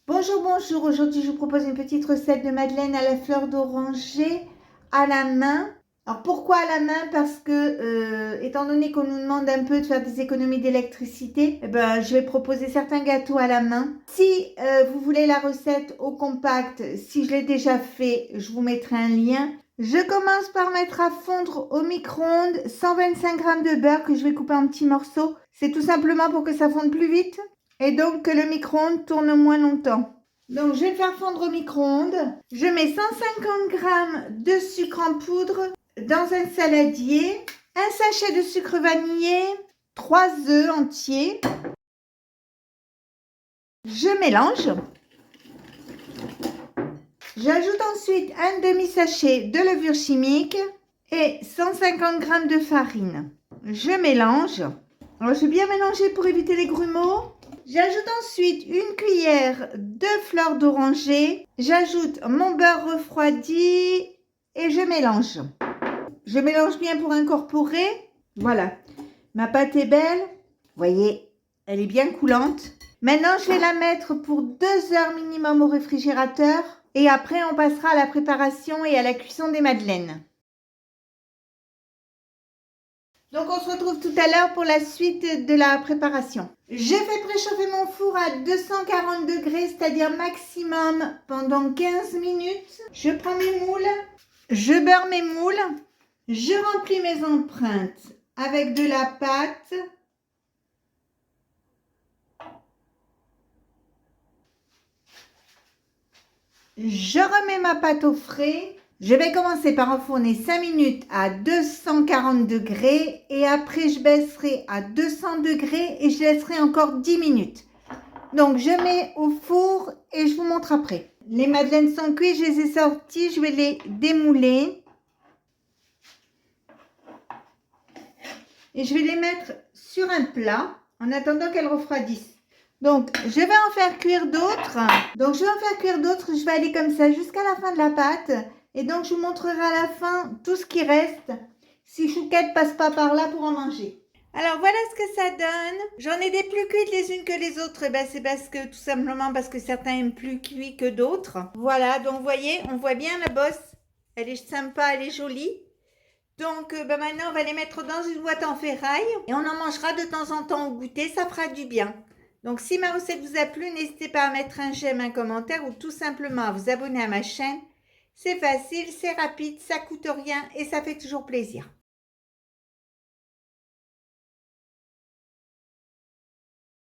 Bonjour, bonjour. Aujourd'hui, je vous propose une petite recette de madeleine à la fleur d'oranger à la main. Alors, pourquoi à la main? Parce que, étant donné qu'on nous demande un peu de faire des économies d'électricité, je vais proposer certains gâteaux à la main. Si vous voulez la recette au compact, si je l'ai déjà fait, je vous mettrai un lien. Je commence par mettre à fondre au micro-ondes 125 g de beurre que je vais couper en petits morceaux. C'est tout simplement pour que ça fonde plus vite. Et donc que le micro-ondes tourne moins longtemps. Donc je vais le faire fondre au micro-ondes. Je mets 150 g de sucre en poudre dans un saladier, un sachet de sucre vanillé, 3 œufs entiers. Je mélange. J'ajoute ensuite un demi-sachet de levure chimique et 150 g de farine. Je mélange. Alors, je vais bien mélanger pour éviter les grumeaux. J'ajoute ensuite une cuillère de fleur d'oranger. J'ajoute mon beurre refroidi et je mélange. Je mélange bien pour incorporer. Voilà, ma pâte est belle. Vous voyez, elle est bien coulante. Maintenant, je vais la mettre pour 2 heures minimum au réfrigérateur. Et après, on passera à la préparation et à la cuisson des madeleines. Donc, on se retrouve tout à l'heure pour la suite de la préparation. Je fais préchauffer mon four à 240 degrés, c'est-à-dire maximum pendant 15 minutes. Je prends mes moules, je beurre mes moules, je remplis mes empreintes avec de la pâte. Je remets ma pâte au frais. Je vais commencer par enfourner 5 minutes à 240 degrés et après je baisserai à 200 degrés et je laisserai encore 10 minutes. Donc je mets au four et je vous montre après. Les madeleines sont cuites, je les ai sorties, je vais les démouler. Et je vais les mettre sur un plat en attendant qu'elles refroidissent. Donc, je vais en faire cuire d'autres. Je vais aller comme ça jusqu'à la fin de la pâte. Et donc, je vous montrerai à la fin tout ce qui reste. Si Chouquette passe pas par là pour en manger. Alors, voilà ce que ça donne. J'en ai des plus cuites les unes que les autres. C'est parce que, tout simplement, parce que certains aiment plus cuit que d'autres. Voilà, donc vous voyez, on voit bien la bosse. Elle est sympa, elle est jolie. Donc maintenant, on va les mettre dans une boîte en ferraille et on en mangera de temps en temps au goûter, ça fera du bien. Donc si ma recette vous a plu, n'hésitez pas à mettre un j'aime, un commentaire ou tout simplement à vous abonner à ma chaîne. C'est facile, c'est rapide, ça coûte rien et ça fait toujours plaisir.